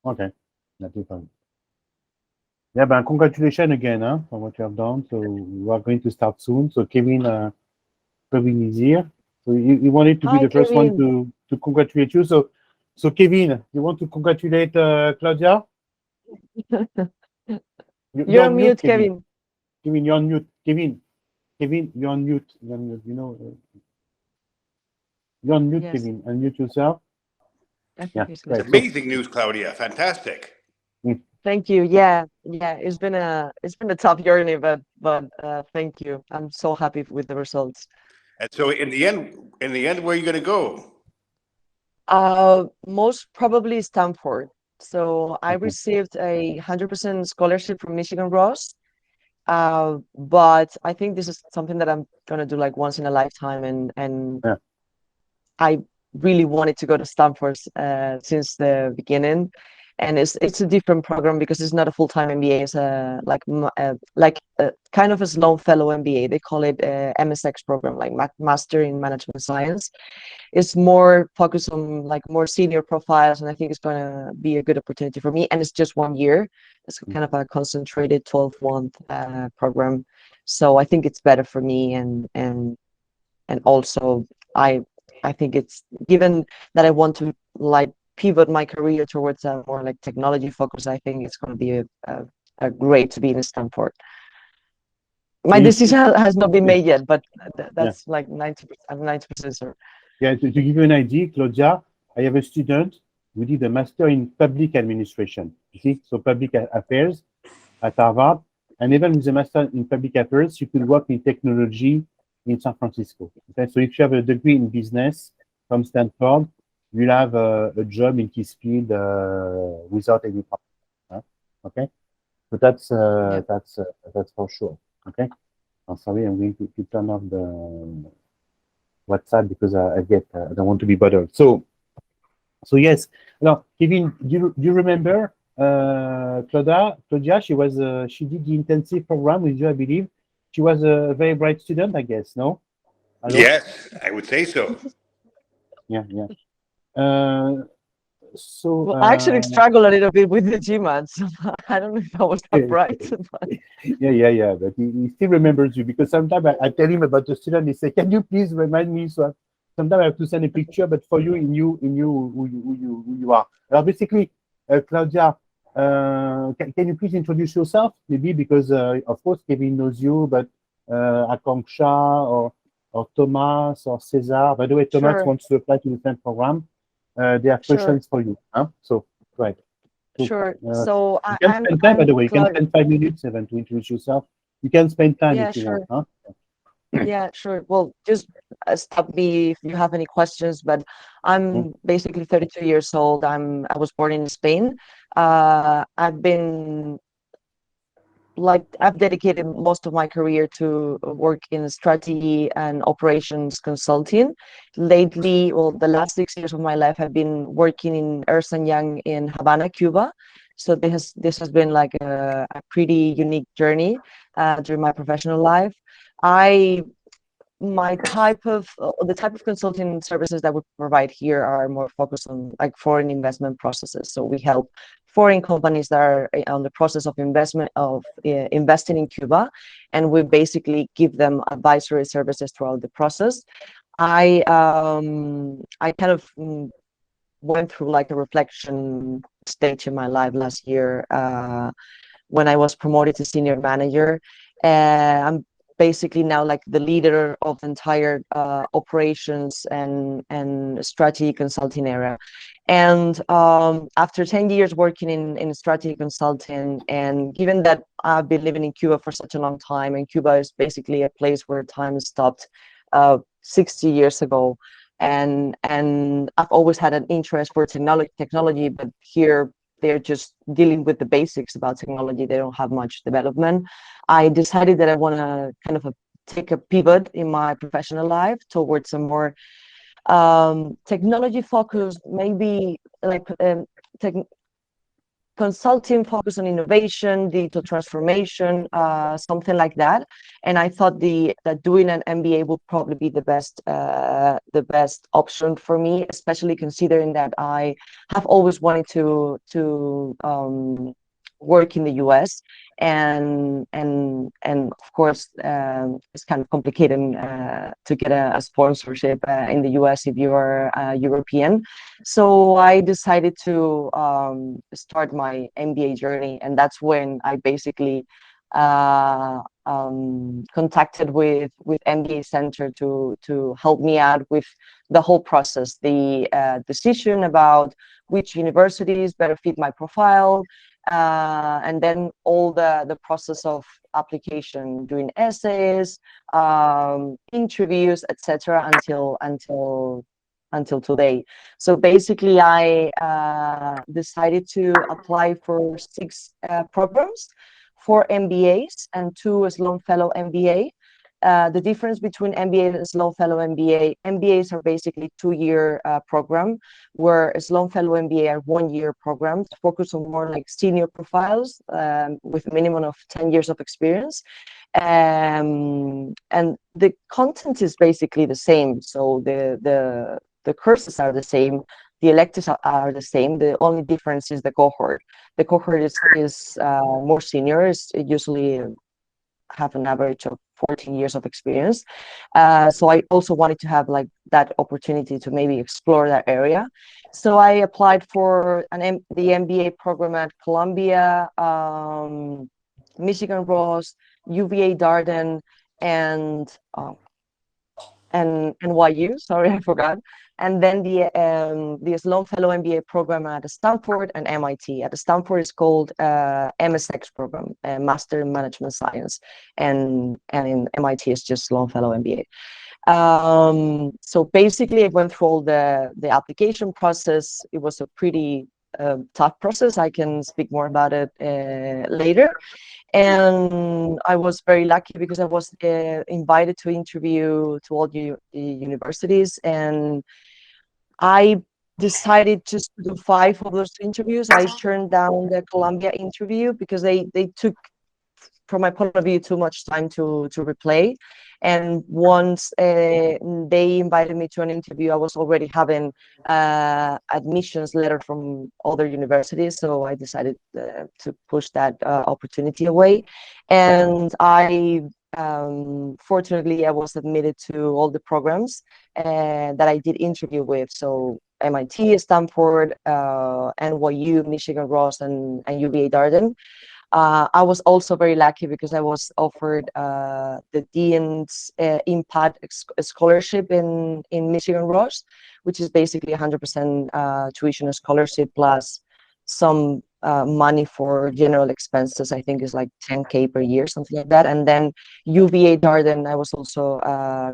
Okay, that's fine. Yeah, but congratulations again, for what you have done. So we are going to start soon. So Kevin is here. So he wanted to be Hi, the first one Kevin. to congratulate you. So Kevin, you want to congratulate Claudia? You're You're on on mute, mute, Kevin. Kevin. Kevin, you're on mute. Kevin, you're on mute. You're on mute, Yes, Kevin. Unmute yourself. I think Yeah, he's gonna great. speak. Amazing news, Claudia. Fantastic. Mm, Thank you. Yeah, yeah. It's been a tough journey, but thank you. I'm so happy with the results. And so in the end, where are you going to go? Most probably Stanford. So I okay. received a 100% scholarship from Michigan Ross. But I think this is something that I'm gonna do like once in a lifetime, and Yeah. I really wanted to go to Stanford since the beginning. And it's a different program because it's not a full-time MBA. It's a kind of a slow fellow MBA. They call it a MSX program, like Master in Management Science. It's more focused on like more senior profiles, and I think it's gonna be a good opportunity for me. And it's just 1 year. It's Mm. kind of a concentrated 12-month program, so I think it's better for me. And also I think it's given that I want to like pivot my career towards a more like technology focus. I think it's going to be a great to be in Stanford. So My you still, decision has not been yeah, made yet, but yeah. that's like 90%. I'm 90% sure. Yeah, to give you an idea, Claudia, I have a student who did a master in public administration. You see, so public affairs at Harvard, and even with a master in public affairs, you could work in technology in San Francisco. Okay, so if you have a degree in business from Stanford, you'll have a job in this field without any problem. Okay, so Yeah. that's for sure. Okay, I'm sorry, I'm going to turn off the WhatsApp because I don't want to be bothered. So yes. Now, Kevin, do you remember Claudia? She did the intensive program with you, I believe. She was a very bright student, I guess. No, hello. Yes, I would say so. Yeah, yeah. Uh, so Well, I actually struggle a little bit with the GMAT, so I don't know if I was that bright. But yeah. But he still remembers you because sometimes I tell him about the student. He say, "Can you please remind me?" So sometimes I have to send a picture, but for you, in you who you are. Basically, Claudia, can you please introduce yourself? Maybe because of course Kevin knows you, but Akanksha or Thomas or Cesar. By the way, Thomas sure, wants to apply to the same program. They have sure, questions for you. So right. So, sure. uh, So you can spend time, by I'm the way. You can Claudia. spend 5 minutes even to introduce yourself. You can spend time Yeah, if you want. sure. Yeah, sure. Well, just stop me if you have any questions. But Mm, I'm basically 32 years old. I was born in Spain. I've been like I've dedicated most of my career to work in strategy and operations consulting. Lately, well, the last 6 years of my life have been working in Ernst& Young in Havana, Cuba. So this has been like a pretty unique journey during my professional life. I my type of the type of consulting services that we provide here are more focused on like foreign investment processes. So we help foreign companies that are on the process of investing in Cuba, and we basically give them advisory services throughout the process. I kind of went through like a reflection stage in my life last year when I was promoted to senior manager. I'm basically now like the leader of the entire operations and strategy consulting area. And after 10 years working in strategy consulting, and given that I've been living in Cuba for such a long time, and Cuba is basically a place where time stopped 60 years ago. And I've always had an interest for technology, but here they're just dealing with the basics about technology. They don't have much development. I decided that I want to kind of take a pivot in my professional life towards a more technology focused, maybe like consulting focused on innovation, digital transformation, something like that. And I thought that doing an MBA would probably be the best option for me, especially considering that I have always wanted to work in the US, and of course it's kind of complicated to get a sponsorship in the US if you are European. So I decided to start my MBA journey, and that's when I basically contacted with MBA Center to help me out with the whole process, the decision about which universities better fit my profile, and then all the process of application, doing essays, interviews, etc., until today. So basically, I decided to apply for 6 programs, 4 MBAs and 2 Sloan Fellow MBA. The difference between MBA and Sloan Fellow MBA, MBAs are basically 2-year program, where Sloan Fellow MBA are 1-year programs, focus on more like senior profiles with a minimum of 10 years of experience. And the content is basically the same. So the courses are the same, the electives are the same. The only difference is the cohort. The cohort is more senior, is usually have an average of 14 years of experience. So I also wanted to have like that opportunity to maybe explore that area. So I applied for the MBA program at Columbia, Michigan Ross, UVA Darden, and NYU. Sorry, I forgot. And then the Sloan Fellow MBA program at Stanford and MIT. At Stanford, it's called MSX program, Master in Management Science, and in MIT, it's just Sloan Fellow MBA. So basically, I went through all the application process. It was a pretty tough process. I can speak more about it later. And I was very lucky because I was invited to interview to all the universities, and I decided just to do 5 of those interviews. I turned down the Columbia interview because they took, from my point of view, too much time to replay. And once they invited me to an interview, I was already having admissions letter from other universities, so I decided to push that opportunity away. And fortunately, I was admitted to all the programs that I did interview with. So MIT, Stanford, NYU, Michigan Ross, and UVA Darden. I was also very lucky because I was offered the Dean's Impact Scholarship in Michigan Ross, which is basically 100% tuition scholarship plus some money for general expenses. I think is like 10K per year, something like that. And then UVA Darden, I was also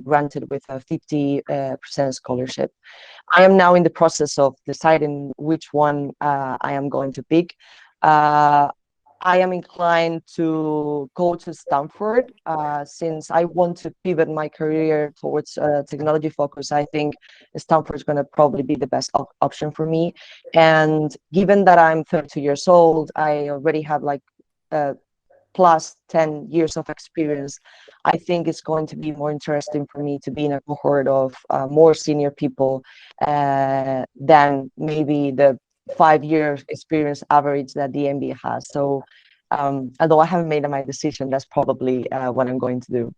granted with a 50% scholarship. I am now in the process of deciding which one I am going to pick. I am inclined to go to Stanford since I want to pivot my career towards technology focus. I think Stanford is going to probably be the best option for me. And given that I'm 32 years old, I already have like plus 10 years of experience. I think it's going to be more interesting for me to be in a cohort of more senior people than maybe the 5-year experience average that the MBA has. So although I haven't made my decision, that's probably what I'm going to do.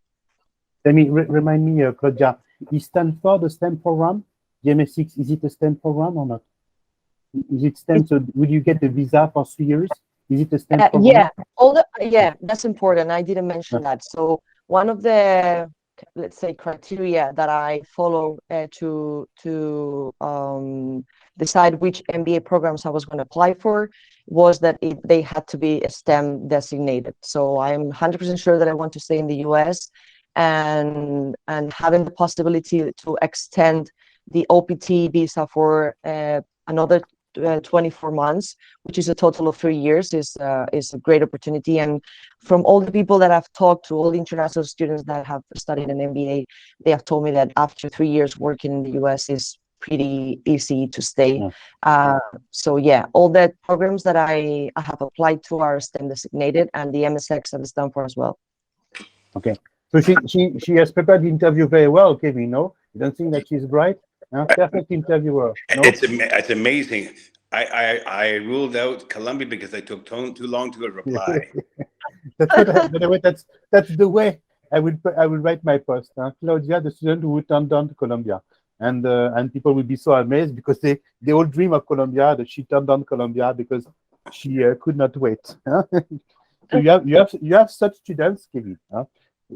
Let me remind me, Claudia, is Stanford a STEM program? The MS6, is it a STEM program or not? Is it STEM? So would you get a visa for 3 years? Is it a STEM program? Yeah, that's important. I didn't mention that. So one of the, let's say, criteria that I follow to decide which MBA programs I was going to apply for was that they had to be STEM designated. So I'm 100% sure that I want to stay in the US, and having the possibility to extend the OPT visa for another 24 months, which is a total of 3 years, is a great opportunity. And from all the people that I've talked to, all the international students that have studied an MBA, they have told me that after 3 years working in the US is pretty easy to stay. Yeah. So yeah, all the programs that I have applied to are STEM designated, and the MSX at Stanford as well. Okay. So she has prepared the interview very well, Kevin, no? You don't think that she's bright? Huh? Perfect interviewer, no? It's amazing. I ruled out Columbia because I took too long to reply. That's what by the way, that's the way I will write my post. Claudia, the student who turned down to Columbia. And people will be so amazed because they all dream of Columbia, that she turned down Columbia because she could not wait. Huh? So you have such students, Kevin. Huh?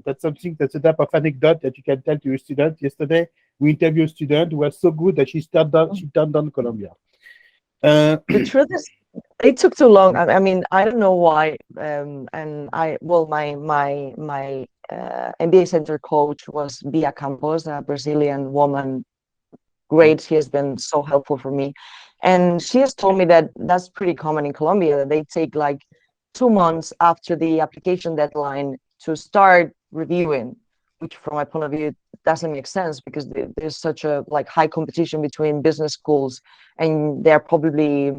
That's a type of anecdote that you can tell to your student. Yesterday, we interviewed a student who was so good that she turned down Columbia. The truth is, it took too long. I mean, I don't know why. And my MBA Center coach was Bia Campos, a Brazilian woman. Great, she has been so helpful for me, and she has told me that that's pretty common in Colombia. That they take like 2 months after the application deadline to start reviewing, which from my point of view doesn't make sense because there's such a high competition between business schools, and they're probably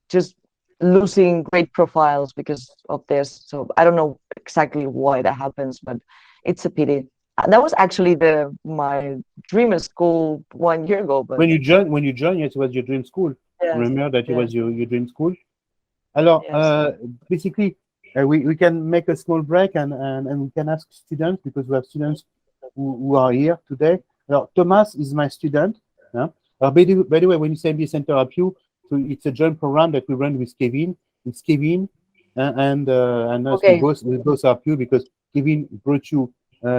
just losing great profiles because of this. So I don't know exactly why that happens, but it's a pity. That was actually my dream school 1 year ago. But when you join, yes, it was your dream school. Yes, Remember that it yes. was your dream school. Alors, Yes. basically, we can make a small break and we can ask students because we have students who are here today. Alors, Thomas is my student. Yeah? By the way, when you say MBA Center help you, so it's a joint program that we run with Kevin. It's Kevin and us. Okay. We both help you because Kevin brought you,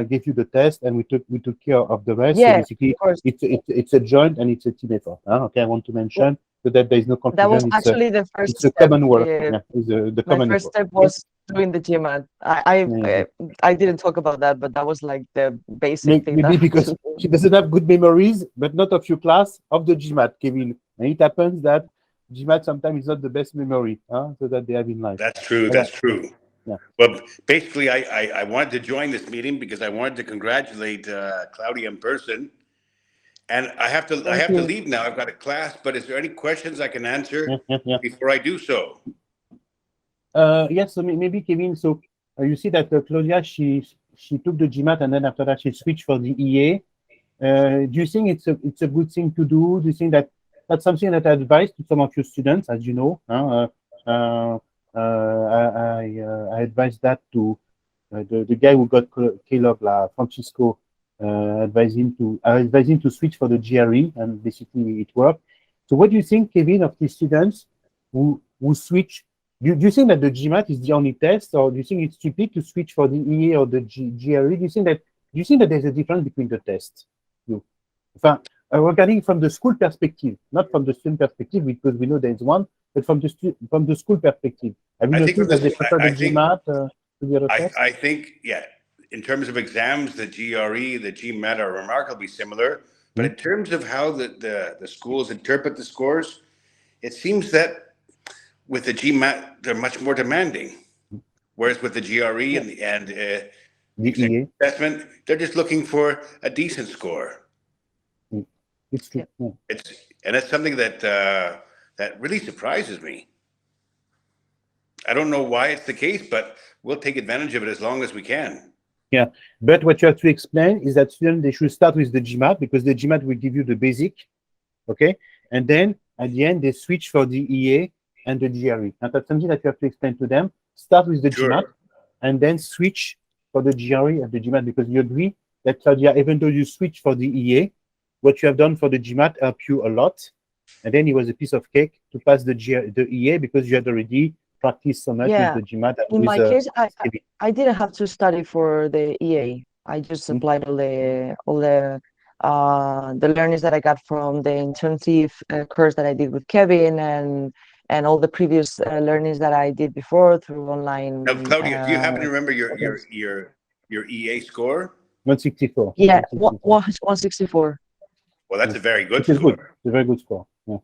gave you the test, and we took care of the rest. Yeah, So basically, of course. it's a joint and it's a team effort. Okay, I want to mention so that there is no confusion. That was actually the first It's a step. common work. Yeah. Yeah, it's the My common first effort. step was doing the GMAT. Yeah. I didn't talk about that, but that was like the basic thing. Maybe that because she doesn't have good memories, but not of your class, of the GMAT, Kevin. And it happens that GMAT sometimes is not the best memory, so that they have in life. That's true. Yeah. That's true. Yeah. Well, basically, I wanted to join this meeting because I wanted to congratulate Claudia in person. And I have to leave now. I've got a class, but is there any questions I can answer Yeah. before I do so? Yes, so maybe Kevin. So you see that Claudia, she took the GMAT and then after that she switched for the EA. Do you think it's a good thing to do? Do you think that that's something that I advise to some of your students, as you know? I advise that to the guy who got Caleb, Francisco. I advise him to switch for the GRE, and basically it worked. So what do you think, Kevin, of these students who switch? Do you think that the GMAT is the only test, or do you think it's stupid to switch for the EA or the GRE? Do you think that there's a difference between the tests? Regarding from the school perspective, not from the student perspective, because we know there is one, but from the school perspective. Have you noticed that they prefer the GMAT to the other tests? I think, yeah. In terms of exams, the GRE, the GMAT are remarkably similar. But in terms of how the schools interpret the scores, it seems that with the GMAT, they're much more demanding. Whereas with the GRE and the EA assessment, they're just looking for a decent score. It's true. Yeah. And that's something that really surprises me. I don't know why it's the case, but we'll take advantage of it as long as we can. Yeah, but what you have to explain is that students, they should start with the GMAT because the GMAT will give you the basic, okay? And then at the end, they switch for the EA and the GRE. And that's something that you have to explain to them. Start with the GMAT and then switch for the GRE and the GMAT, because you agree that, Claudia, even though you switch for the EA, what you have done for the GMAT helped you a lot. And then it was a piece of cake to pass the EA because you had already practiced so much with the GMAT. In my case, I didn't have to study for the EA. I just applied all the learnings that I got from the intensive course that I did with Kevin and all the previous learnings that I did before through online. Now, Claudia, do you happen to remember your EA score? 164. Yeah, 164. Well, that's a very good score. Good. It's a very good score. Yeah.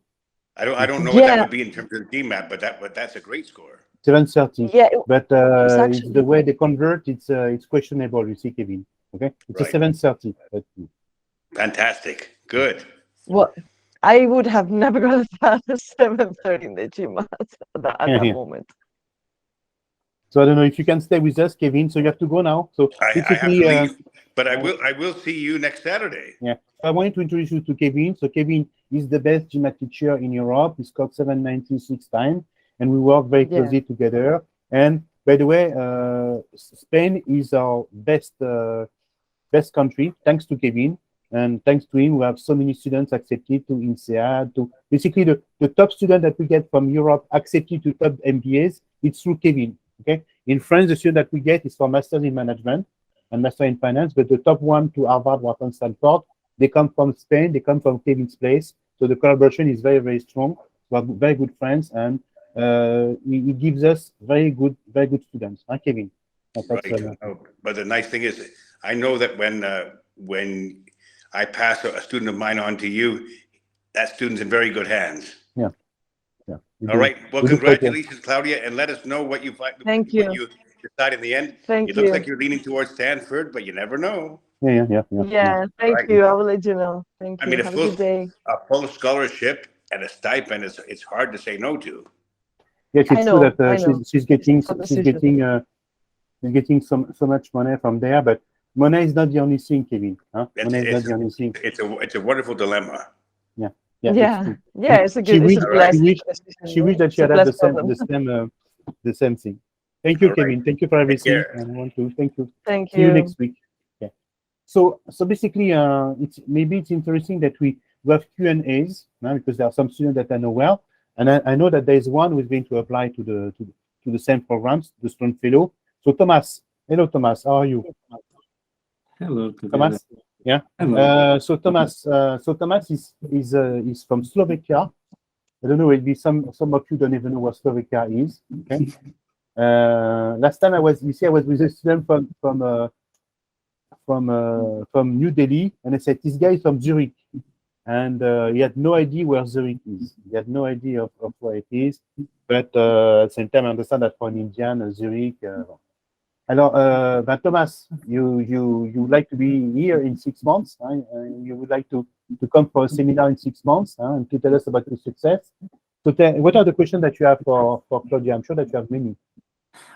I don't know what that would be in terms of GMAT, but that's a great score. 730. Yeah, but it's the way they convert. It's questionable. You see, Kevin. Okay, it's a 730. Fantastic. Good. Well, I would have never gone past 7:30 in the gym at that Yeah. moment. So I don't know if you can stay with us, Kevin. So you have to go now. So I have basically, to leave, but I will see you next Saturday. yeah. I wanted to introduce you to Kevin. So Kevin is the best GMAT teacher in Europe. He scored 796 times, and we work very Yeah. closely together. And by the way, Spain is our best country, thanks to Kevin. And thanks to him, we have so many students accepted to INSEAD, to basically the top student that we get from Europe accepted to top MBAs, it's through Kevin. Okay. In France, the student that we get is for Masters in Management and Master in Finance, but the top one to Harvard, Wharton, Stanford, they come from Spain, they come from Kevin's place. So the collaboration is very, very strong. We are very good friends, and he gives us very good students. Huh, Kevin? Right. But the nice thing is, I know that when I pass a student of mine on to you, that student's in very good hands. Yeah. All right. Well, congratulations, Claudia, and let us know what you find. Thank you. What you decide in the end. Thank It looks you. like you're leaning towards Stanford, but you never know. Yeah, thank Right. you. I will let you know. Thank I you. mean, Have a good day. a full scholarship and a stipend it's hard to say no to. Yes, it's true that she's getting so much money from there, but money is not the only thing, Kevin. Huh? Money is not the only thing. It's a wonderful dilemma. Yeah, it's a good. It's a blessing. She wished that she had the same thing. Thank you, All Kevin. right. Thank you for everything. care. And I want to thank you. Thank See you you. next week. Yeah. So basically, it's interesting that we have Q&As now, because there are some students that I know well, and I know that there is one who is going to apply to the same programs, the student fellow. So Thomas, hello Thomas, how are you? Hello, Thomas. Yeah. Hello. So Thomas is from Slovakia. I don't know. Maybe some of you don't even know what Slovakia is. Okay. Last time I was with a student from New Delhi, and I said this guy is from Zurich, and he had no idea where Zurich is. He had no idea of where it is. But at the same time, I understand that for an Indian, Zurich. Alors, Thomas, you would like to be here in 6 months. You would like to come for a seminar in 6 months and to tell us about your success. So, what are the questions that you have for Claudia? I'm sure that you have many.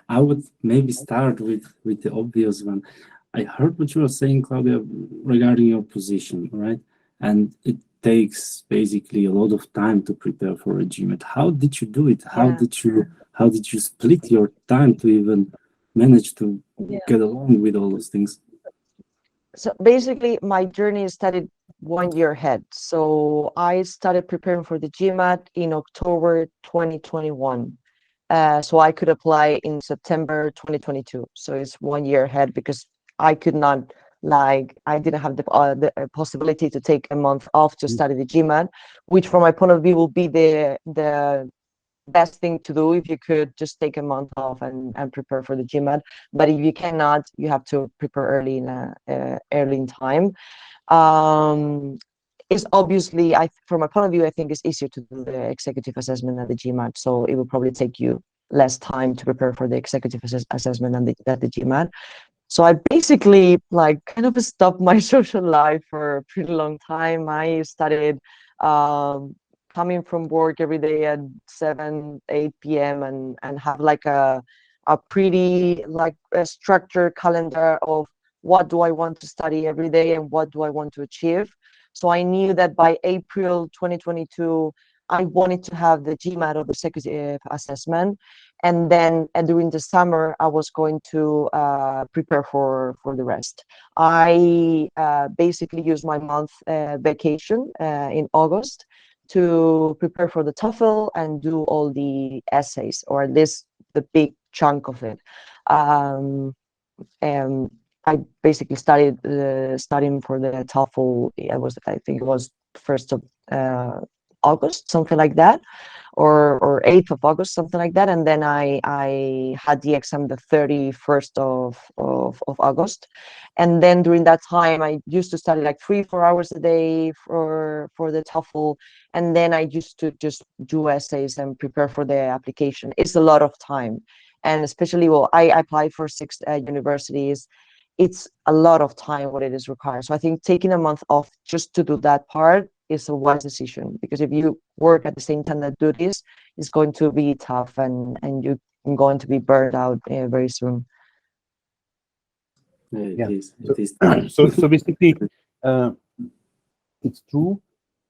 I would maybe start with the obvious one. I heard what you were saying, Claudia, regarding your position, right? And it takes basically a lot of time to prepare for a GMAT. How did you do it? How did you split your time to even manage to get along with all those things? So basically, my journey started 1 year ahead. So I started preparing for the GMAT in October 2021. So I could apply in September 2022. So it's 1 year ahead, because I could not, I didn't have the possibility to take a month off to study the GMAT, which from my point of view will be the best thing to do if you could just take a month off and prepare for the GMAT. But if you cannot, you have to prepare early in time. It's obviously, from my point of view, I think it's easier to do the executive assessment than the GMAT. So it will probably take you less time to prepare for the executive assessment than the GMAT. So I basically kind of stopped my social life for a pretty long time. I started coming from work every day at 7-8 p.m. and have a pretty a structured calendar of what do I want to study every day and what do I want to achieve. So I knew that by April 2022, I wanted to have the GMAT or the executive assessment. And then during the summer, I was going to prepare for the rest. I basically used my month vacation in August to prepare for the TOEFL and do all the essays, or at least the big chunk of it. And I basically started studying for the TOEFL. I think it was 1st of August, something like that, or 8th of August, something like that. And then I had the exam the 31st of August. And then during that time, I used to study 3-4 hours a day for the TOEFL. And then I used to just do essays and prepare for the application. It's a lot of time. And especially, I applied for 6 universities. It's a lot of time what it is required. So I think taking a month off just to do that part is a wise decision, because if you work at the same time that do this, it's going to be tough, and you're going to be burned out very soon. Yeah. It is. So basically, it's true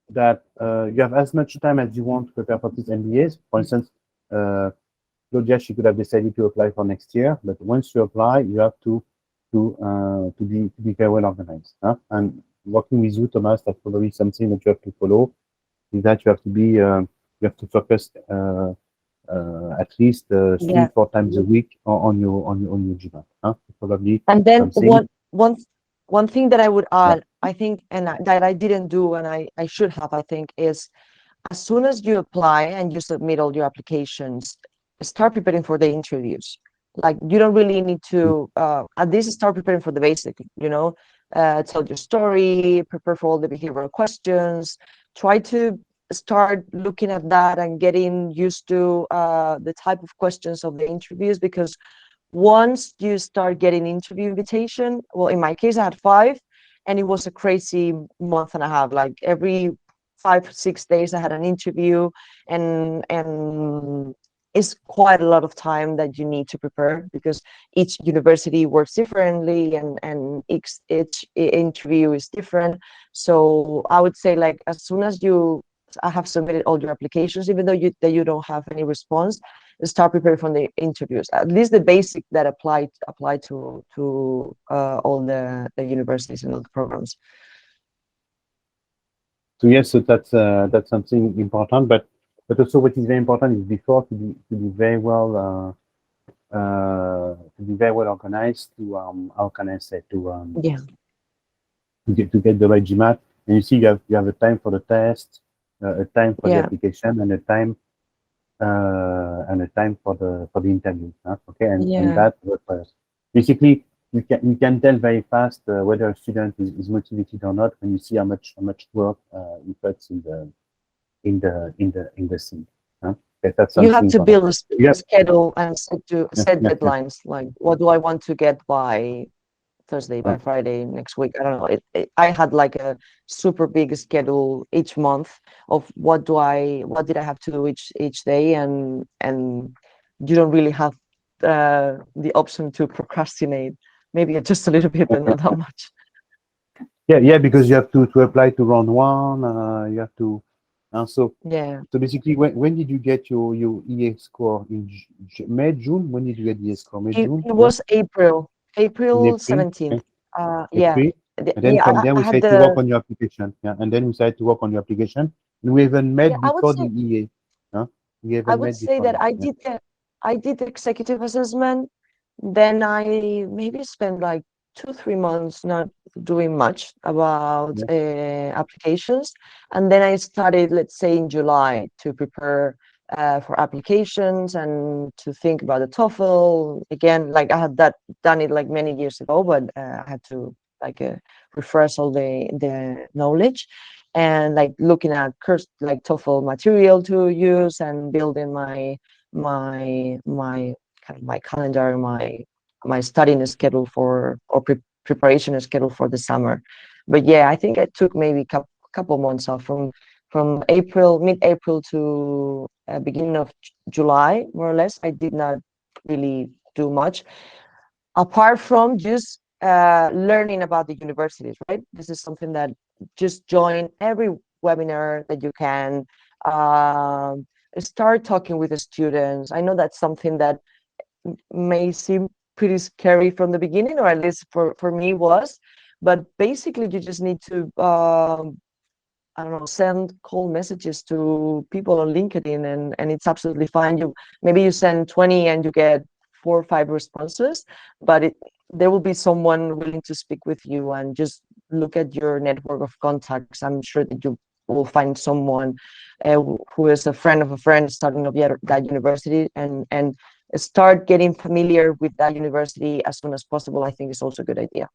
that you have as much time as you want to prepare for these MBAs. For instance, Claudia, she could have decided to apply for next year, but once you apply, you have to be very well organized. Huh? And working with you, Thomas, that's probably something that you have to follow. Is that you have to be you have to focus at least 3-4 times a week on your GMAT. Huh? Probably. And then something. one thing that I would add, I think, and that I didn't do, and I should have, I think, is as soon as you apply and you submit all your applications, start preparing for the interviews. Like, you don't really need to at least start preparing for the basic, tell your story, prepare for all the behavioral questions, try to start looking at that and getting used to the type of questions of the interviews, because once you start getting interview invitation, well, in my case, I had 5, and it was a crazy month and a half. Like every 5-6 days, I had an interview, and it's quite a lot of time that you need to prepare, because each university works differently, and each interview is different. So I would say, like, as soon as I have submitted all your applications, even though you don't have any response, start preparing for the interviews. At least the basic that apply to all the universities and all the programs. So yes, so that's something important, but also what is very important is before to be very well organized to how can I say to get the right GMAT. And you see you have a time for the test, a time for the application, and a time for the interview. Huh? Okay, and that requires basically you can tell very fast whether a student is motivated or not when you see how much work he puts in the scene. Huh? Okay, that's you have to important. build a schedule and set deadlines. Like, what do I want to get by Thursday, by Friday next week? I don't know. I had like a super big schedule each month of what did I have to do each day, and you don't really have the option to procrastinate. Maybe just a little bit, but not that much. Yeah, because you have to apply to round 1. You have to. So basically, when did you get your EA score? In May, June? When did you get the EA score? May, June? It was April 17th. Okay. And then from there, we started to work on your application. Yeah, and then we started to work on your application. And we even met before the EA. Huh? I would say that I did the executive assessment. Then I maybe spent like 2-3 months not doing much about applications, and then I started, let's say, in July to prepare for applications and to think about the TOEFL again. Like, I had done it like many years ago, but I had to like refresh all the knowledge, and like looking at like TOEFL material to use, and building my kind of my calendar, my studying schedule preparation schedule for the summer. But yeah, I think I took maybe a couple months off from mid-April to beginning of July, more or less. I did not really do much apart from just learning about the universities, right? This is something that just join every webinar that you can, start talking with the students. I know that's something that may seem pretty scary from the beginning, or at least for me was, but basically you just need to I don't know, send cold messages to people on LinkedIn, and it's absolutely fine. Maybe you send 20 and you get 4 or 5 responses, but there will be someone willing to speak with you, and just look at your network of contacts. I'm sure that you will find someone who is a friend of a friend starting up that university, and start getting familiar with that university as soon as possible. I think is also a good idea.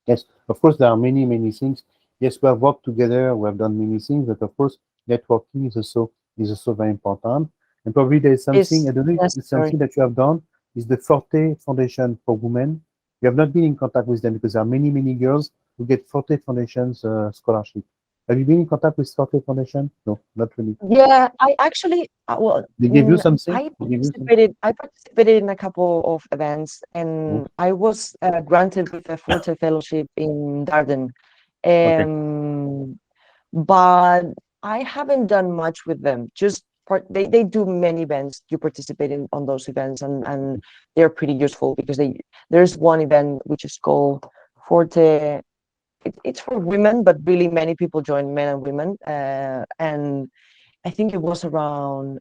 Yes, of course, there are many things. Yes, we have worked together, we have done many things, but of course, networking is also very important. And probably there is something, I don't know if it's something that you have done, is the Forte Foundation for Women. You have not been in contact with them, because there are many girls who get Forte Foundation's scholarship. Have you been in contact with Scotland Foundation? No, not really. Yeah, I actually, well, They give you something? I They give you something? participated in a couple of events, and I was granted with a Forte Fellowship in Darden. But I haven't done much with them. Just they do many events. You participate in on those events, and they're pretty useful because there's one event which is called Forte. It's for women, but really many people join, men and women. And I think it was around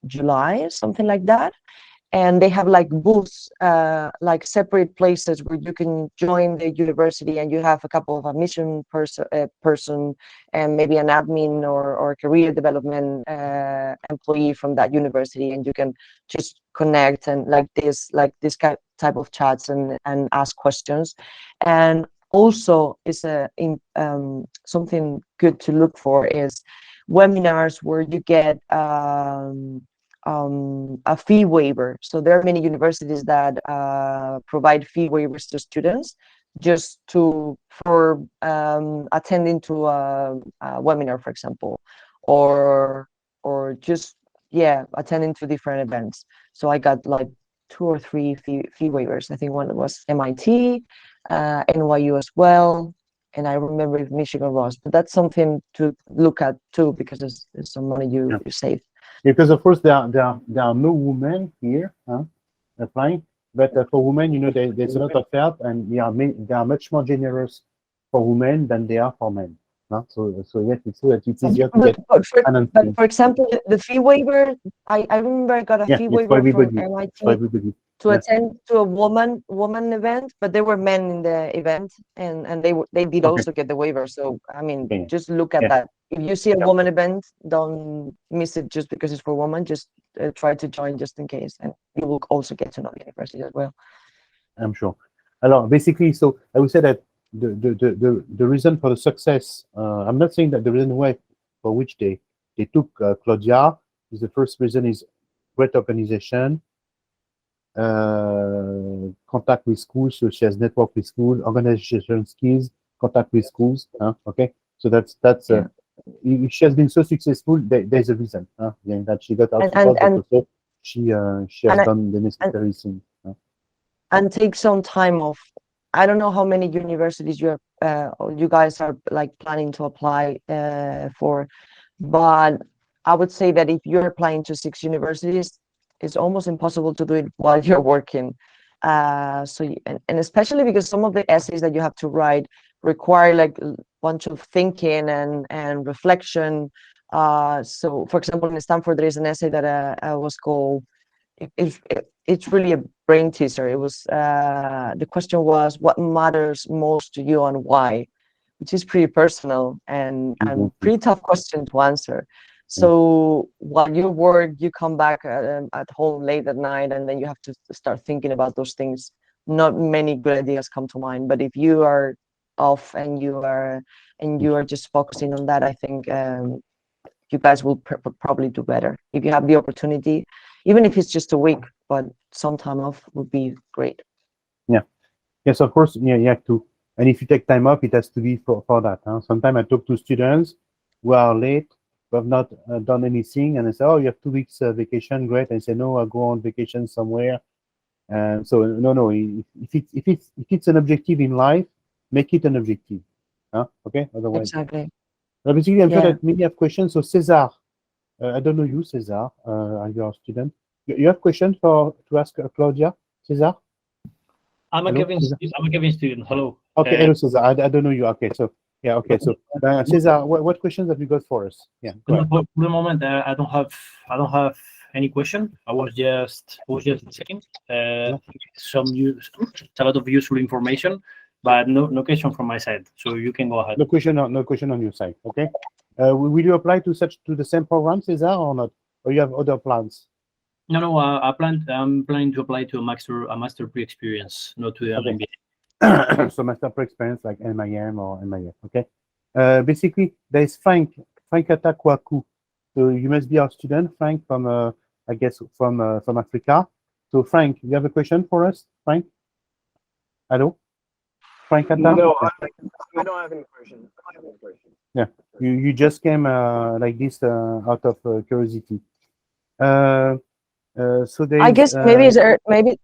July, something like that. And they have like booths, like separate places where you can join the university, and you have a couple of admission person and maybe an admin or career development employee from that university, and you can just connect and like this type of chats and ask questions. And also is something good to look for is webinars where you get a fee waiver. So there are many universities that provide fee waivers to students just for attending to a webinar, for example, or just attending to different events. So I got like 2 or 3 fee waivers. I think one was MIT, NYU as well, and I remember Michigan Ross. But that's something to look at too, because there's some money you save. Because of course there are no women here applying, but for women, you know, there's a lot of help, and they are much more generous for women than they are for men. So yes, it's true that it's easier to get financing. But for example, the fee waiver, I remember I got a fee waiver from MIT to attend to a woman event, but there were men in the event, and they did also get the waiver. So I mean, just look at that. If you see a woman event, don't miss it just because it's for women. Just try to join just in case, and you will also get to know the university as well. I'm sure. Alors, basically, so I would say that the reason for the success, I'm not saying that the reason why for which they took Claudia is the first reason is great organization, contact with schools, so she has network with schools, organization skills, contact with schools. Okay, so that's if she has been so successful, there's a reason. That she got out support, but also she has done the necessary things. And take some time off. I don't know how many universities you guys are like planning to apply for, but I would say that if you're applying to 6 universities, it's almost impossible to do it while you're working. So and especially because some of the essays that you have to write require like a bunch of thinking and reflection. So for example, in Stanford, there is an essay that was called, it's really a brain teaser. It was the question was, what matters most to you and why, which is pretty personal and pretty tough question to answer. So while you work, you come back at home late at night, and then you have to start thinking about those things. Not many good ideas come to mind, but if you are off and you are just focusing on that, I think you guys will probably do better if you have the opportunity, even if it's just a week, but some time off would be great. Yes, of course. You have to, and if you take time off, it has to be for that. Sometimes I talk to students who are late, who have not done anything, and I say, "Oh, you have 2 weeks vacation, great." And I say, "No, I'll go on vacation somewhere." And so no. If it's an objective in life, make it an objective. Okay. Otherwise, exactly. Basically, I'm sure that many have questions. So César, I don't know you, César. Are you a student? You have questions to ask Claudia, César? I'm a giving student. Hello. Okay, hello, César. I don't know you. Okay, so yeah, okay, so César, what questions have you got for us? Yeah. For the moment, I don't have any question. I was just checking a lot of useful information, but no question from my side. So you can go ahead. No question on your side. Okay. Will you apply to the same program, César, or not? Or you have other plans? No. I'm planning to apply to a master pre-experience, not to the MBA. So master pre-experience like MIM or MIF. Okay. Basically, there is Frank Atakwaku. So you must be our student, Frank, from I guess from Africa. So Frank, you have a question for us, Frank? Hello. Frankata? No, I don't have any questions. Yeah, you just came like this out of curiosity. So there I is, guess maybe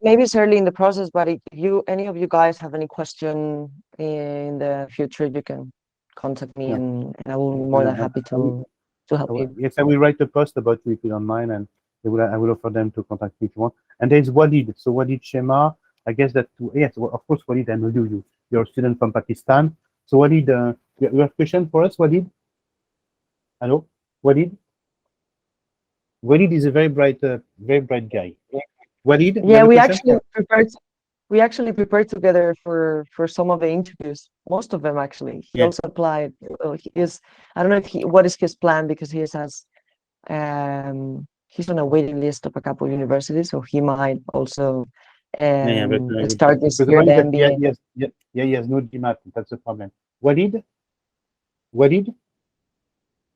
maybe it's early in the process, but if any of you guys have any question in the future, you can contact me, Yeah. and I will be more than happy to help you. yes, I will write a post about you if you don't mind, and I will offer them to contact you if you want. And there's Walid. So Walid Shema, I guess that yes, well, of course, Walid, I know you're a student from Pakistan. So Walid, you have a question for us, Walid? Hello, Walid? Walid is a very bright guy. Walid, you Yeah, have a we question? actually prepared together for some of the interviews. Most of them actually. He Yeah. also applied. I don't know if what is his plan, because he's on a waiting list of a couple of universities, so he might also start this Because year the that MBA. he has no GMAT. That's the problem. Walid,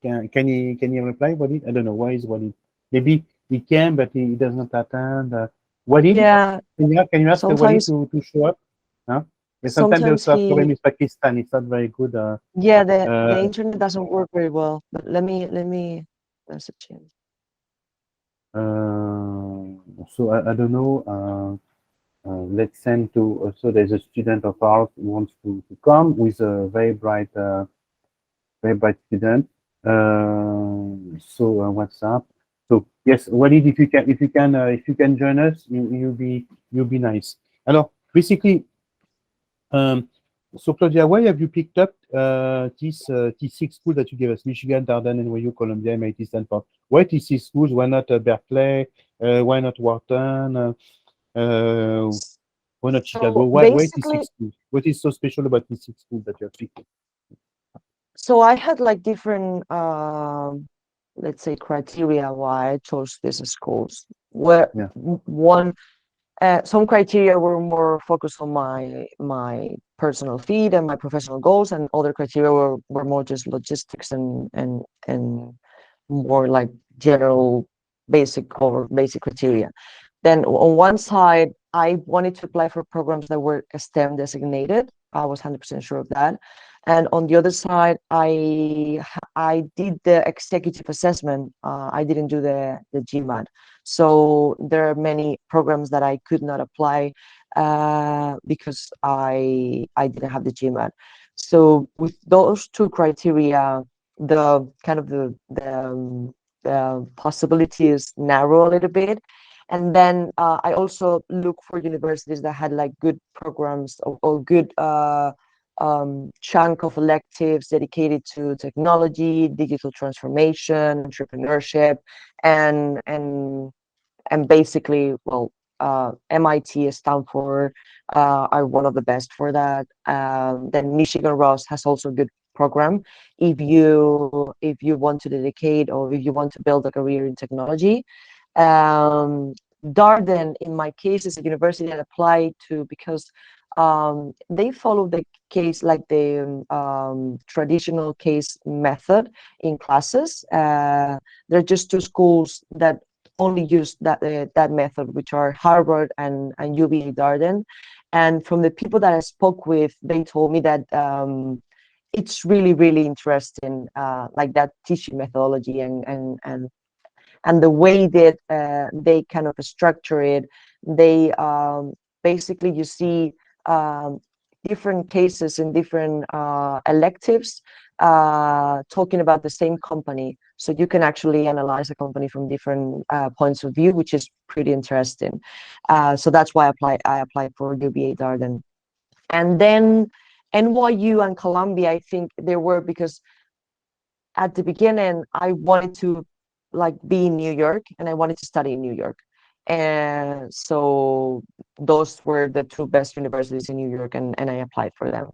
can he reply? Walid, I don't know why is Walid. Maybe he can, but he does not attend. Walid, Yeah, can you ask Walid sometimes to show up? Huh? And sometimes sometimes also have he problem with Pakistan. It's not very good. yeah, the internet doesn't work very well. But let me message him. So I don't know. Let's send to. So there's a student of ours who wants to come with a very bright student. So what's up? So yes, Walid, if you can join us, you'll be nice. Alors, basically, so Claudia, why have you picked up these 6 schools that you gave us? Michigan, Darden, NYU, Columbia, MIT, Stanford. Why these 6 schools? Why not Berkeley? Why not Wharton? Why not Chicago? So Why these basically, 6 schools? What is so special about these 6 schools that you have picked? so I had like different let's say criteria why I chose these schools. Where Yeah. one some criteria were more focused on my personal fit and my professional goals, and other criteria were more just logistics and more like general basic criteria. Then on one side, I wanted to apply for programs that were STEM designated. I was 100% sure of that. And on the other side, I did the executive assessment. I didn't do the GMAT. So there are many programs that I could not apply because I didn't have the GMAT. So with those two criteria, the kind of the possibilities narrow a little bit. And then I also look for universities that had like good programs or good chunk of electives dedicated to technology, digital transformation, entrepreneurship, and basically, well, MIT, Stanford are one of the best for that. Then Michigan Ross has also a good program if you want to dedicate or if you want to build a career in technology. Darden, in my case, is a university that I applied to because they follow the case, like the traditional case method in classes. There are just 2 schools that only use that method, which are Harvard and UVA Darden. And from the people that I spoke with, they told me that it's really, really interesting, like that teaching methodology and the way that they kind of structure it. They basically, you see different cases in different electives talking about the same company. So you can actually analyze a company from different points of view, which is pretty interesting. So that's why I applied for UVA Darden. And then NYU and Columbia, I think they were because at the beginning I wanted to like be in New York and I wanted to study in New York. And so those were the 2 best universities in New York, and I applied for them.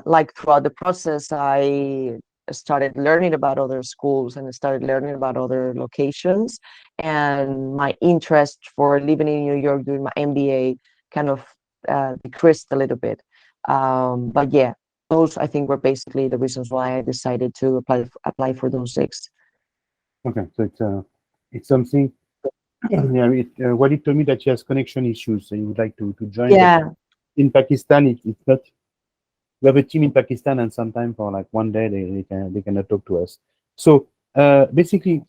Like throughout the process, I started learning about other schools and I started learning about other locations, and my interest for living in New York doing my MBA kind of decreased a little bit. But yeah, those I think were basically the reasons why I decided to apply for those 6. Okay, so it's something. Yeah, Walid told me that she has connection issues, so you would like to join. Yeah. In Pakistan, it's not we have a team in Pakistan, and sometimes for like one day they cannot talk to us. So basically,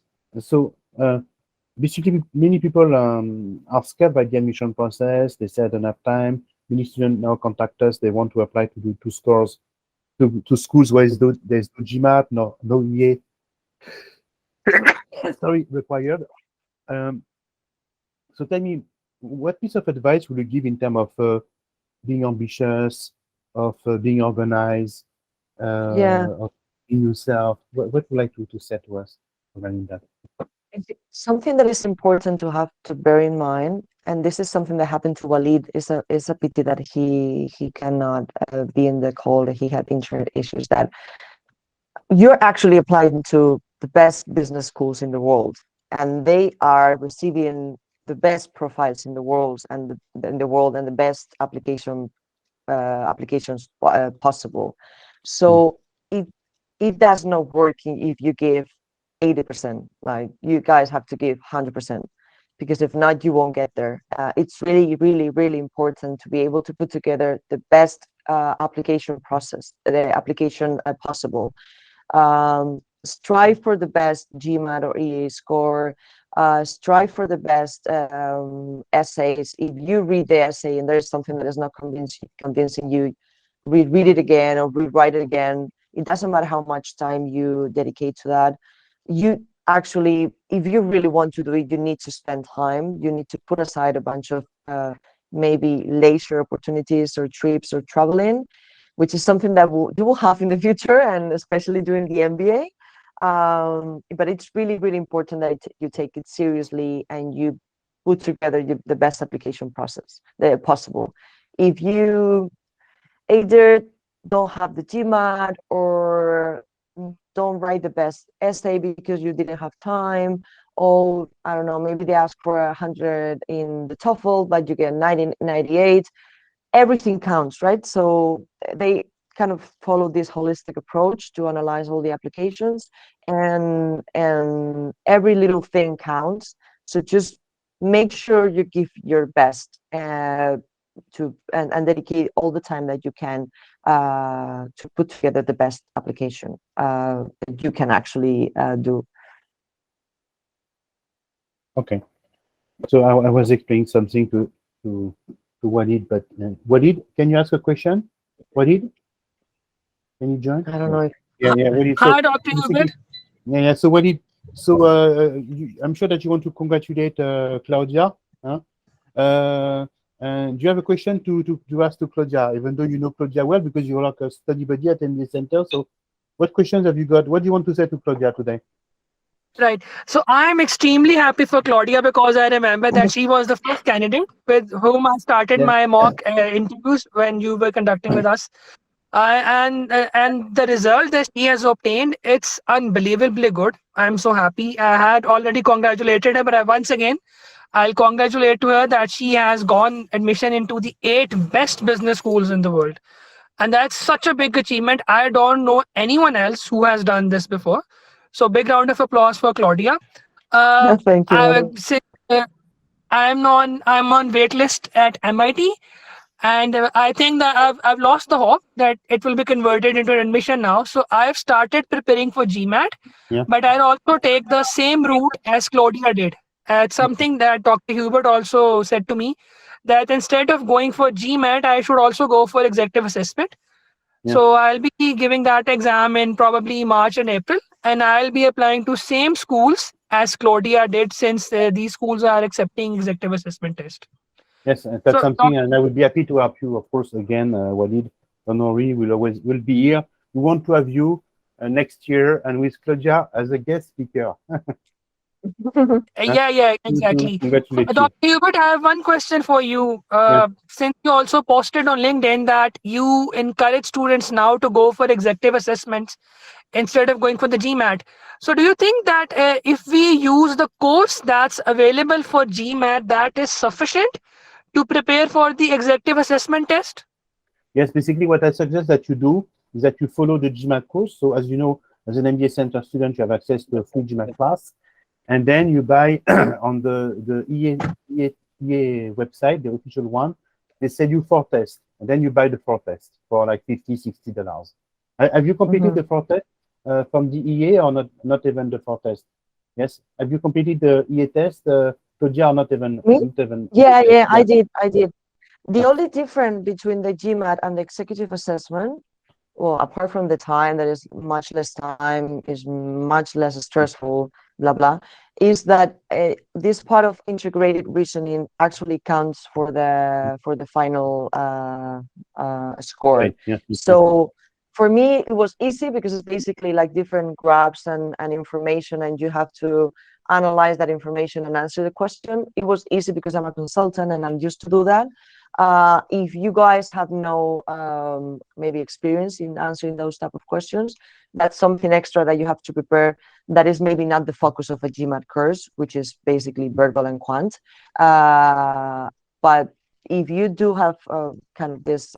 many people are scared by the admission process. They say I don't have time. Many students now contact us. They want to apply to do two scores to schools where there's no GMAT, no UVA. Sorry, required. So tell me, what piece of advice would you give in terms of being ambitious, of being organized, of being yourself? What would you like to say to us regarding that? Something that is important to have to bear in mind, and this is something that happened to Walid. Is a pity that he cannot be in the call. That he had internet issues. That you're actually applying to the best business schools in the world, and they are receiving the best profiles in the world and the best applications possible. So it does not work if you give 80%. Like, you guys have to give 100%, because if not, you won't get there. It's really, really, really important to be able to put together the best application process, the application possible. Strive for the best GMAT or EA score. Strive for the best essays. If you read the essay and there's something that is not convincing you, read it again or rewrite it again. It doesn't matter how much time you dedicate to that. You actually, if you really want to do it, you need to spend time. You need to put aside a bunch of maybe leisure opportunities or trips or traveling, which is something that you will have in the future, and especially during the MBA. But it's really, really important that you take it seriously and you put together the best application process possible. If you either don't have the GMAT or don't write the best essay because you didn't have time, or I don't know, maybe they ask for 100 in the TOEFL, but you get 90, 98, everything counts, right? So they kind of follow this holistic approach to analyze all the applications, and every little thing counts. So just make sure you give your best and dedicate all the time that you can to put together the best application that you can actually do. Okay. So I was explaining something to Walid, but Walid, can you ask a question? Walid, can you join? I don't know if Yeah, Walid. Hi, Dr. Hubert. Yeah. So Walid, I'm sure that you want to congratulate Claudia. Huh? And do you have a question to ask to Claudia, even though you know Claudia well because you're like a study buddy at MBA Center? So what questions have you got? What do you want to say to Claudia today? Right. So I'm extremely happy for Claudia because I remember that she was the first candidate with whom I started my mock interviews when you were conducting with us. And the result that she has obtained, it's unbelievably good. I'm so happy. I had already congratulated her, but once again, I'll congratulate to her that she has gone admission into the 8 best business schools in the world. And that's such a big achievement. I don't know anyone else who has done this before. So big round of applause for Claudia. thank you. I would say, I'm on waitlist at MIT. And I think that I've lost the hope that it will be converted into an admission now. So I've started preparing for GMAT, but I'll also take the same route as Claudia did. It's something that Dr. Hubert also said to me, that instead of going for GMAT, I should also go for executive assessment. So I'll be giving that exam in probably March and April, and I'll be applying to same schools as Claudia did, since these schools are accepting executive assessment test. Yes, that's something, and I would be happy to help you, of course. Again, Walid, don't worry, we'll be here. We want to have you next year, and with Claudia as a guest speaker. Yeah, exactly. Dr. Hubert, I have one question for you. Since you also posted on LinkedIn that you encourage students now to go for executive assessments instead of going for the GMAT. So do you think that if we use the course that's available for GMAT, that is sufficient to prepare for the executive assessment test? Yes, basically what I suggest that you do is that you follow the GMAT course. So as you know, as an MBA Center student, you have access to a free GMAT class. And then you buy on the EA website, the official one, they sell you 4 tests. and then you buy the 4 tests for like $50-$60. Have you completed the 4 tests from the EA or not? Not even the 4 tests. Yes. Have you completed the EA test, Claudia, or not even? Me? Not even Yeah, yes, I did. The only difference between the GMAT and the executive assessment, well, apart from the time, that is much less time, is much less stressful, blah blah, is that this part of integrated reasoning actually counts for the final score. Right. Yeah. So for me, it was easy because it's basically like different graphs and information, and you have to analyze that information and answer the question. It was easy because I'm a consultant and I'm used to do that. If you guys have no maybe experience in answering those type of questions, that's something extra that you have to prepare. That is maybe not the focus of a GMAT course, which is basically verbal and quant. But if you do have kind of this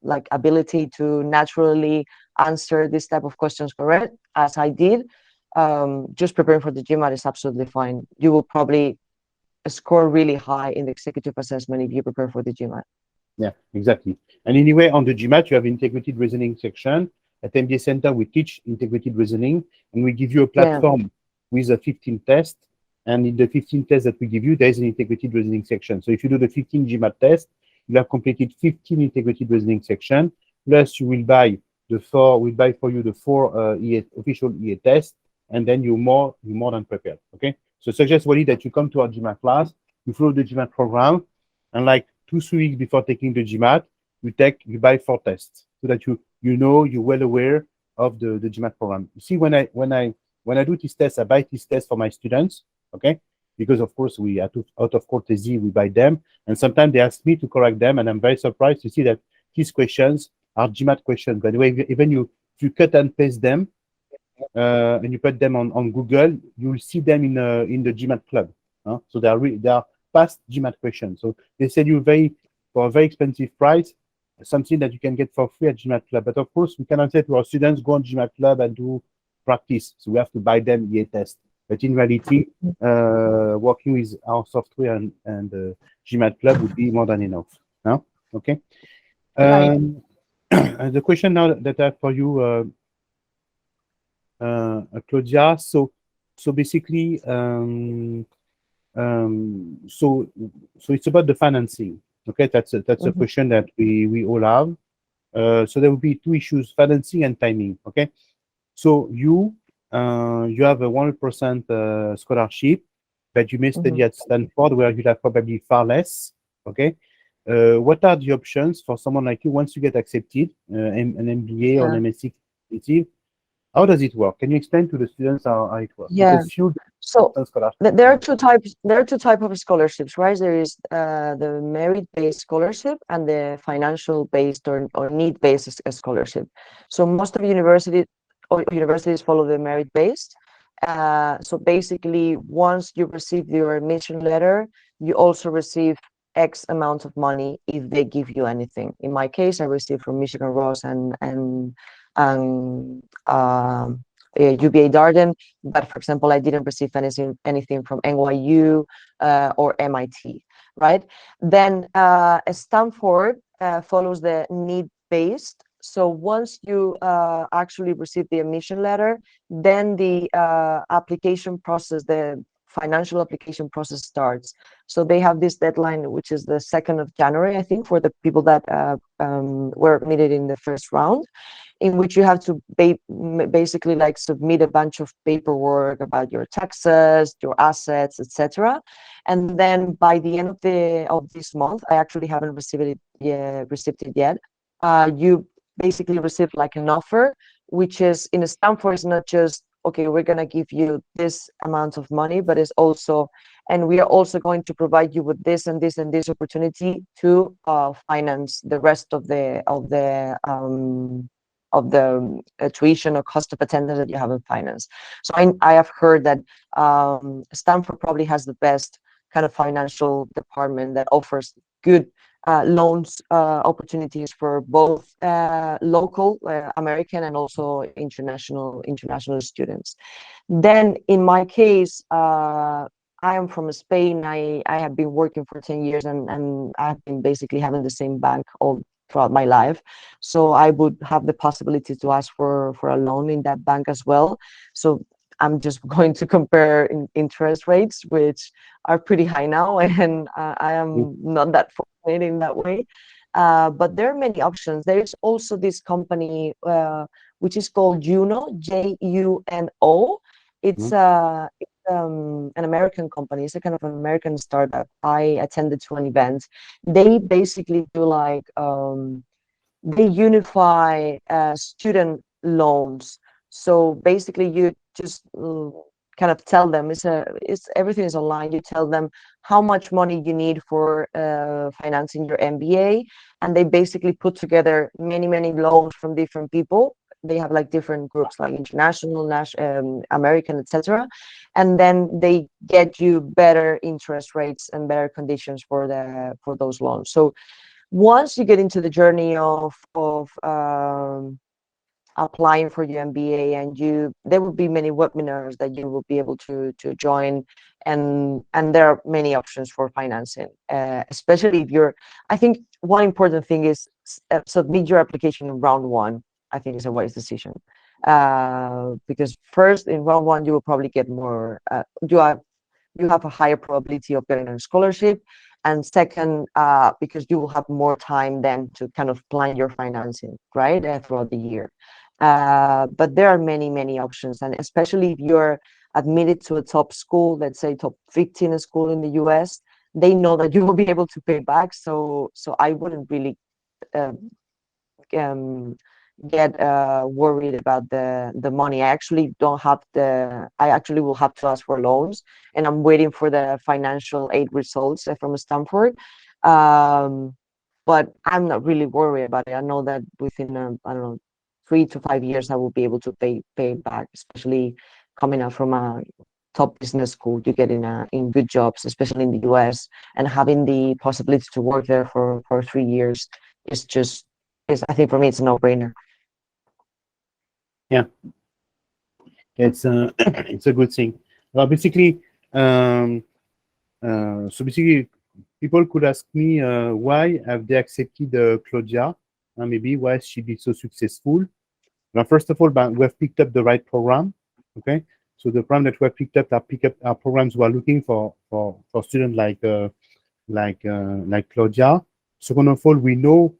like ability to naturally answer this type of questions correct, as I did, just preparing for the GMAT is absolutely fine. You will probably score really high in the executive assessment if you prepare for the GMAT. Yeah, exactly. And anyway, on the GMAT, you have integrated reasoning section. At MBA Center, we teach integrated reasoning, and we give you a platform with a 15 test. And in the 15 tests that we give you, there is an integrated reasoning section. So if you do the 15 GMAT test, you have completed 15 integrated reasoning section. Plus, you will buy we'll buy for you the 4 official EA tests, and then you're more than prepared. Okay. So suggest Wally that you come to our GMAT class, you follow the GMAT program, and like 2-3 weeks before taking the GMAT, you buy 4 tests so that you're well aware of the GMAT program. You see, when I do this test, I buy this test for my students, okay? Because of course we out of courtesy we buy them, and sometimes they ask me to correct them, and I'm very surprised to see that these questions are GMAT questions. By the way, even if you cut and paste them, and you put them on Google, you will see them in the GMAT club. So they are past GMAT questions. So they sell you for a very expensive price, something that you can get for free at GMAT club. But of course, we cannot say to our students, go on GMAT club and do practice. So we have to buy them EA test. But in reality, working with our software and GMAT club would be more than enough. Okay. And the question now that I have for you, Claudia. So basically, so it's about the financing. Okay, that's a question that we all have. So there will be 2 issues: financing and timing. Okay, so you have a 100% scholarship, but you may study at Stanford, where you have probably far less. Okay. What are the options for someone like you once you get accepted, an MBA or an MSc? How does it work? Can you explain to the students how it works? Yeah. So there are 2 types. There are 2 types of scholarships, right? There is the merit-based scholarship and the financial-based or need-based scholarship. So most of universities follow the merit-based. So basically, once you receive your admission letter, you also receive X amount of money if they give you anything. In my case, I received from Michigan Ross and UVA Darden, but for example, I didn't receive anything from NYU or MIT, right? Then Stanford follows the need-based. So once you actually receive the admission letter, then the application process, the financial application process starts. So they have this deadline, which is the 2nd of January, I think, for the people that were admitted in the first round, in which you have to basically like submit a bunch of paperwork about your taxes, your assets, etc. And then by the end of this month, I actually haven't received it yet. You basically receive like an offer, which is in Stanford, is not just, okay, we're going to give you this amount of money, but it's also, and we are also going to provide you with this and this and this opportunity to finance the rest of the tuition or cost of attendance that you have in finance. So I have heard that Stanford probably has the best kind of financial department that offers good loans opportunities for both local American and also international students. Then in my case, I am from Spain. I have been working for 10 years, and I've been basically having the same bank all throughout my life. So I would have the possibility to ask for a loan in that bank as well. So I'm just going to compare interest rates, which are pretty high now, and I am not that fortunate in that way. But there are many options. There is also this company which is called Juno, Juno. It's an American company. It's a kind of an American startup. I attended to an event. They basically do like they unify student loans. So basically, you just kind of tell them it's everything is online. You tell them how much money you need for financing your MBA, and they basically put together many loans from different people. They have like different groups, like international, national, American, etc. And then they get you better interest rates and better conditions for those loans. So once you get into the journey of applying for your MBA, and there will be many webinars that you will be able to join, and there are many options for financing, especially if you're. I think one important thing is submit your application in round one. I think is a wise decision, because first in round one you will probably get more. You have a higher probability of getting a scholarship, and second, because you will have more time then to kind of plan your financing, right, throughout the year. But there are many options, and especially if you're admitted to a top school, let's say top 15 school in the US, they know that you will be able to pay back. So I wouldn't really get worried about the money. I actually don't have I actually will have to ask for loans, and I'm waiting for the financial aid results from Stanford. But I'm not really worried about it. I know that within I don't know 3 to 5 years I will be able to pay back, especially coming out from a top business school. You get in good jobs, especially in the US, and having the possibility to work there for 3 years is I think for me it's a no-brainer. Yeah, it's it's a good thing. Well, basically, so basically, people could ask me why have they accepted Claudia? Maybe why has she been so successful? Now, first of all, we have picked up the right program. Okay, so the program that we have picked up are programs who are looking for students like Claudia. Second of all, we know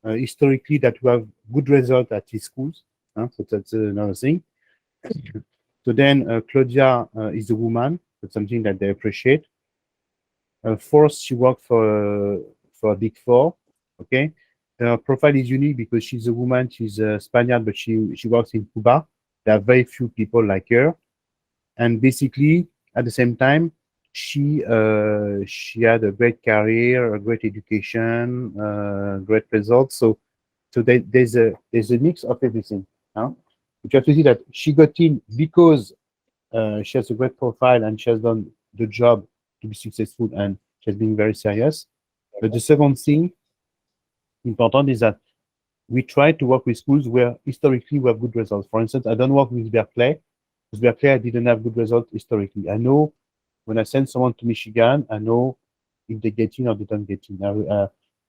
historically that we have good results at these schools. So that's another thing. So then Claudia is a woman. That's something that they appreciate. Fourth, she worked for a Big Four. Okay, her profile is unique because she's a woman. She's a Spaniard, but she works in Cuba. There are very few people like her. And basically, at the same time, she had a great career, a great education, great results. So there's a mix of everything. You have to see that she got in because she has a great profile and she has done the job to be successful, and she has been very serious. But the second thing important is that we try to work with schools where historically we have good results. For instance, I don't work with Berkeley because Berkeley I didn't have good results historically. I know when I send someone to Michigan, I know if they get in or they don't get in.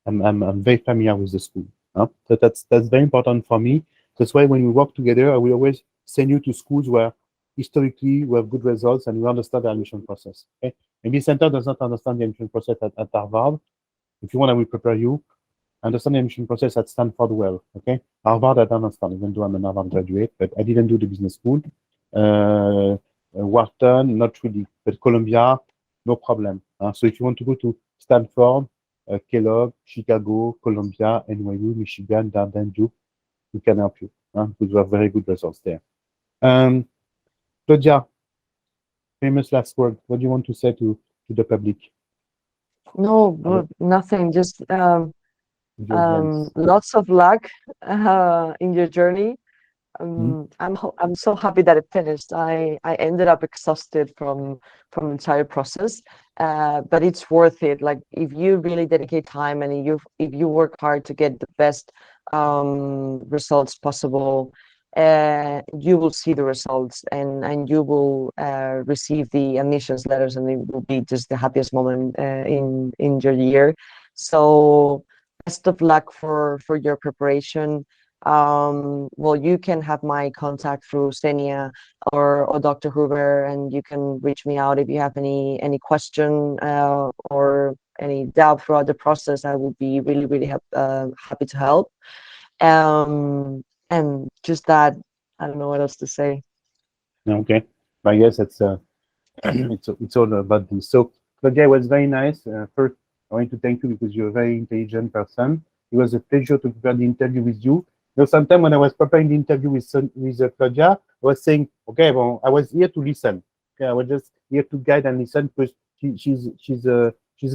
I'm very familiar with the school. So that's very important for me. That's why when we work together, I will always send you to schools where historically we have good results and we understand the admission process. Okay? MBA Center does not understand the admission process at Harvard. If you want, I will prepare you. Understand the admission process at Stanford well. Okay, Harvard I don't understand, even though I'm an Harvard graduate, but I didn't do the business school. Wharton, not really, but Columbia, no problem. So if you want to go to Stanford, Kellogg, Chicago, Columbia, NYU, Michigan, Darden, Duke, we can help you because we have very good results there. Claudia, famous last word. What do you want to say to the public? No, nothing. Just lots of luck in your journey. I'm so happy that it finished. I ended up exhausted from the entire process, but it's worth it. Like if you really dedicate time and if you work hard to get the best results possible, you will see the results, and you will receive the admissions letters, and it will be just the happiest moment in your year. So best of luck for your preparation. Well, you can have my contact through Stenia or Dr. Hubert, and you can reach me out if you have any question or any doubt throughout the process. I will be really happy to help. And just that, I don't know what else to say. Okay, I guess it's it's all about this. So Claudia, it was very nice. First, I want to thank you because you're a very intelligent person. It was a pleasure to prepare the interview with you. You know, sometimes when I was preparing the interview with Claudia, I was saying, okay, well, I was here to listen. Okay, I was just here to guide and listen because she's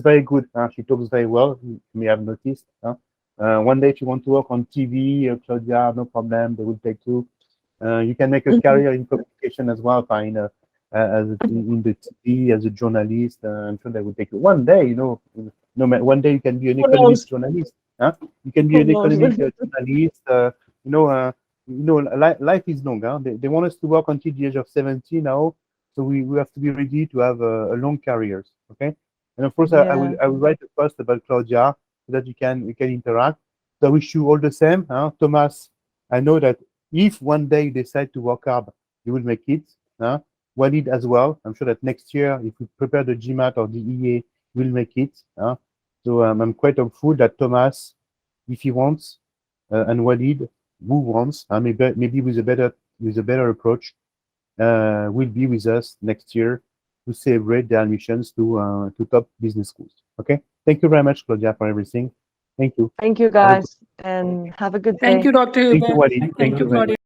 very good. She talks very well. You may have noticed. One day, if you want to work on TV, Claudia, no problem. They will take you. You can make a career in communication as well, in the TV as a journalist. I'm sure they will take you one day. You know, one day you can be an economic journalist. You can be an economic journalist. Life is long. They want us to work until the age of 70 now, so we have to be ready to have a long careers. Okay, and of course I will write a post about Claudia so that we can interact. So I wish you all the same, Thomas. I know that if one day you decide to work hard, you will make it. Walid as well. I'm sure that next year, if we prepare the GMAT or the EA, we'll make it. So I'm quite hopeful that Thomas, if he wants, and Walid, who wants, maybe with a better approach, will be with us next year to celebrate the admissions to top business schools. Okay. Thank you very much, Claudia, for everything. Thank you. Thank you, guys, and have a good day. Thank you, Dr. Thank you, Hubert. Walid. Thank you very much. Claudia.